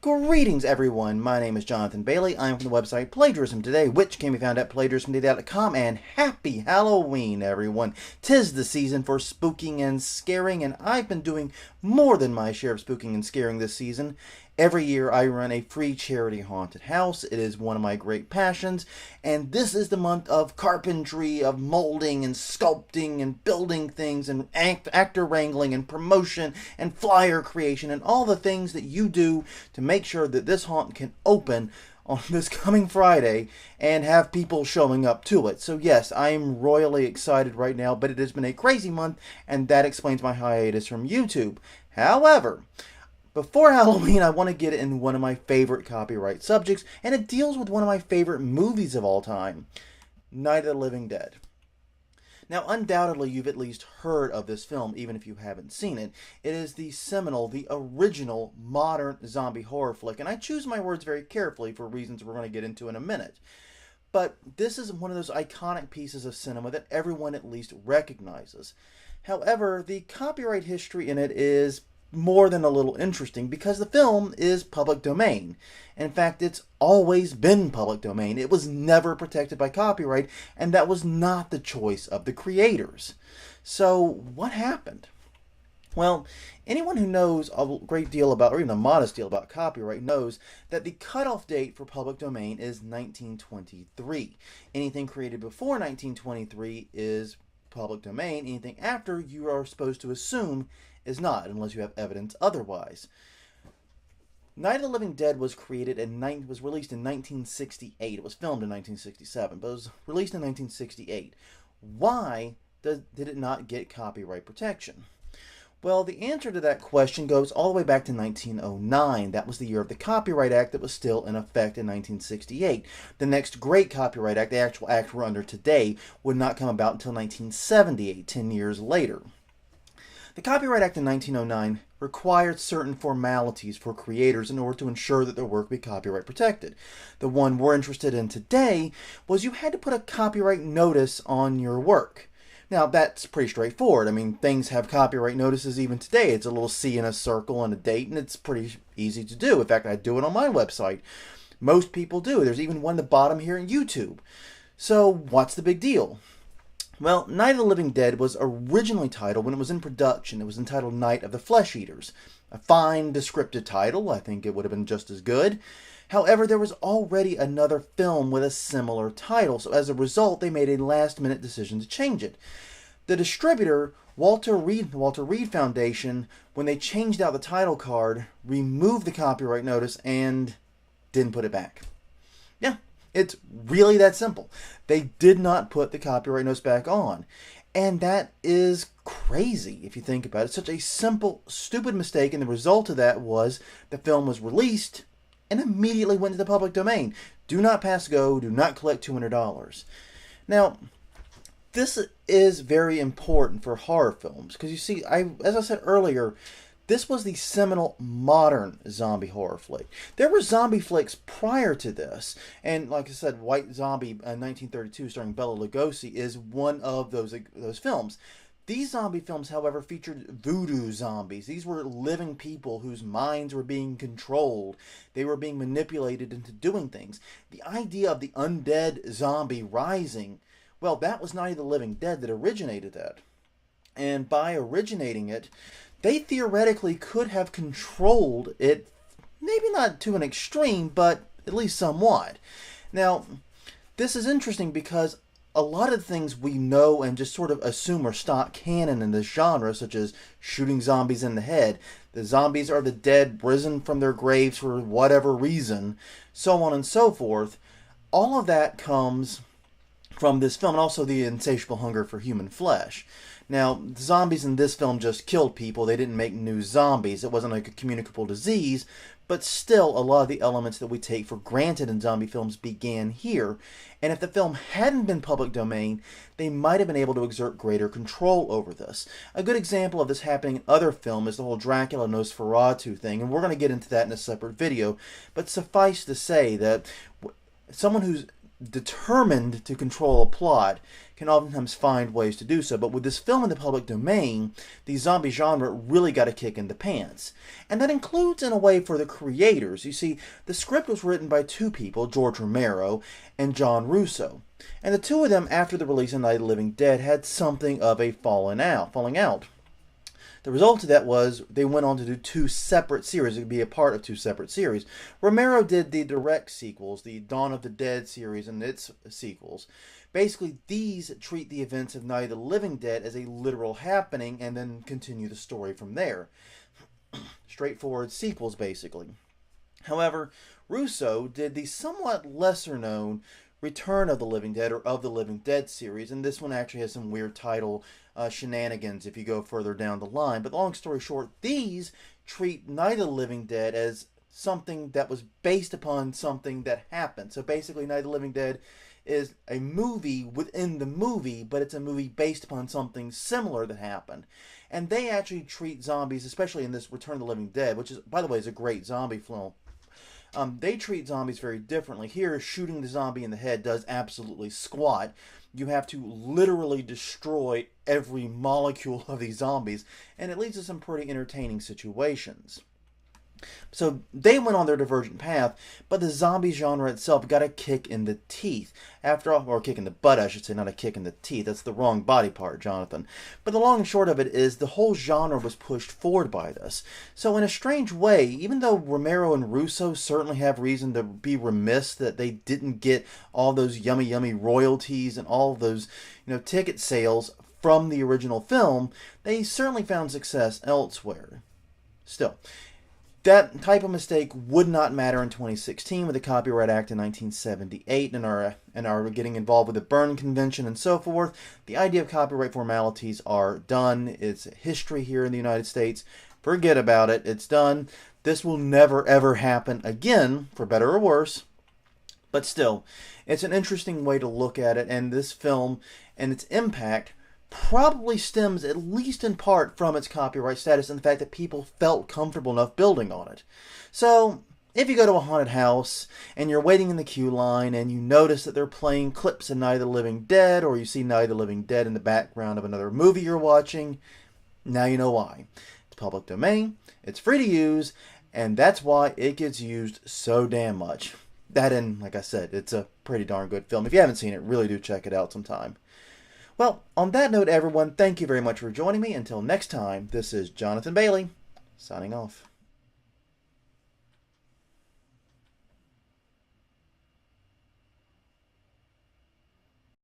Greetings, everyone. My name is Jonathan Bailey. I'm from the website Plagiarism Today, which can be found at plagiarismtoday.com. And happy Halloween, everyone. 'Tis the season for spooking and scaring, and I've been doing more than my share of spooking and scaring this season. Every year I run a free charity haunted house. It is one of my great passions, and this is the month of carpentry, of molding and sculpting and building things and actor wrangling and promotion and flyer creation and all the things that you do to make sure that this haunt can open on this coming Friday and have people showing up to it. So yes, I am royally excited right now, but it has been a crazy month, and that explains my hiatus from YouTube. However, before Halloween, I want to get in one of my favorite copyright subjects, and it deals with one of my favorite movies of all time, Night of the Living Dead. Now, undoubtedly, you've at least heard of this film, even if you haven't seen it. It is the seminal, the original, modern zombie horror flick, and I choose my words very carefully for reasons we're going to get into in a minute. But this is one of those iconic pieces of cinema that everyone at least recognizes. However, the copyright history in it is more than a little interesting because the film is public domain. In fact, it's always been public domain. It was never protected by copyright, and that was not the choice of the creators. So, what happened? Well, anyone who knows a great deal about, or even a modest deal about copyright, knows that the cutoff date for public domain is 1923. Anything created before 1923 is public domain. Anything after, you are supposed to assume is not, unless you have evidence otherwise. Night of the Living Dead was released in 1968. It was filmed in 1967, but it was released in 1968. Why did it not get copyright protection? Well, the answer to that question goes all the way back to 1909. That was the year of the Copyright Act that was still in effect in 1968. The next great Copyright Act, the actual act we're under today, would not come about until 1978, 10 years later. The Copyright Act in 1909 required certain formalities for creators in order to ensure that their work be copyright protected. The one we're interested in today was you had to put a copyright notice on your work. Now, that's pretty straightforward. I mean, things have copyright notices even today. It's a little C in a circle and a date, and it's pretty easy to do. In fact, I do it on my website. Most people do. There's even one at the bottom here in YouTube. So, what's the big deal? Well, Night of the Living Dead was originally titled, when it was in production, it was entitled Night of the Flesh Eaters. A fine, descriptive title. I think it would have been just as good. However, there was already another film with a similar title, so as a result, they made a last-minute decision to change it. The distributor, Walter Reed Foundation, when they changed out the title card, removed the copyright notice and didn't put it back. Yeah. It's really that simple. They did not put the copyright notice back on. And that is crazy if you think about it. Such a simple, stupid mistake, and the result of that was the film was released and immediately went to the public domain. Do not pass go, do not collect $200. Now, this is very important for horror films because you see, as I said earlier, this was the seminal modern zombie horror flick. There were zombie flicks prior to this, and like I said, White Zombie 1932 starring Bela Lugosi is one of those films. These zombie films, however, featured voodoo zombies. These were living people whose minds were being controlled. They were being manipulated into doing things. The idea of the undead zombie rising, well, that was Night of the Living Dead that originated that. And by originating it, they theoretically could have controlled it, maybe not to an extreme, but at least somewhat. Now, this is interesting because a lot of things we know and just sort of assume are stock canon in this genre, such as shooting zombies in the head, the zombies are the dead risen from their graves for whatever reason, so on and so forth. All of that comes from this film, and also the insatiable hunger for human flesh. Now, the zombies in this film just killed people. They didn't make new zombies. It wasn't like a communicable disease, but still, a lot of the elements that we take for granted in zombie films began here. And if the film hadn't been public domain, they might have been able to exert greater control over this. A good example of this happening in other film is the whole Dracula Nosferatu thing, and we're going to get into that in a separate video. But suffice to say that someone who's determined to control a plot can oftentimes find ways to do so. But with this film in the public domain, the zombie genre really got a kick in the pants. And that includes, in a way, for the creators. You see, the script was written by two people, George Romero and John Russo. And the two of them, after the release of Night of the Living Dead, had something of a falling out. The result of that was they went on to do two separate series. It would be a part of two separate series. Romero did the direct sequels, the Dawn of the Dead series and its sequels. Basically, these treat the events of Night of the Living Dead as a literal happening and then continue the story from there. Straightforward sequels, basically. However, Russo did the somewhat lesser known Return of the Living Dead, or Of the Living Dead series, and this one actually has some weird title shenanigans if you go further down the line. But long story short, these treat Night of the Living Dead as something that was based upon something that happened. So basically, Night of the Living Dead is a movie within the movie, but it's a movie based upon something similar that happened. And they actually treat zombies, especially in this Return of the Living Dead, which is, by the way, is a great zombie film. They treat zombies very differently. Here, shooting the zombie in the head does absolutely squat. You have to literally destroy every molecule of these zombies, and it leads to some pretty entertaining situations. So they went on their divergent path, but the zombie genre itself got a kick in the teeth. After all, or a kick in the butt, I should say, not a kick in the teeth. That's the wrong body part, Jonathan. But the long and short of it is the whole genre was pushed forward by this. So in a strange way, even though Romero and Russo certainly have reason to be remiss that they didn't get all those yummy royalties and all those, ticket sales from the original film, they certainly found success elsewhere. Still, that type of mistake would not matter in 2016 with the Copyright Act in 1978 and our getting involved with the Berne Convention and so forth. The idea of copyright formalities are done. It's history here in the United States. Forget about it. It's done. This will never ever happen again, for better or worse. But still, it's an interesting way to look at it, and this film and its impact probably stems, at least in part, from its copyright status and the fact that people felt comfortable enough building on it. So, if you go to a haunted house and you're waiting in the queue line and you notice that they're playing clips of Night of the Living Dead, or you see Night of the Living Dead in the background of another movie you're watching, now you know why. It's public domain, it's free to use, and that's why it gets used so damn much. That, and like I said, it's a pretty darn good film. If you haven't seen it, really do check it out sometime. Well, on that note, everyone, thank you very much for joining me. Until next time, this is Jonathan Bailey, signing off.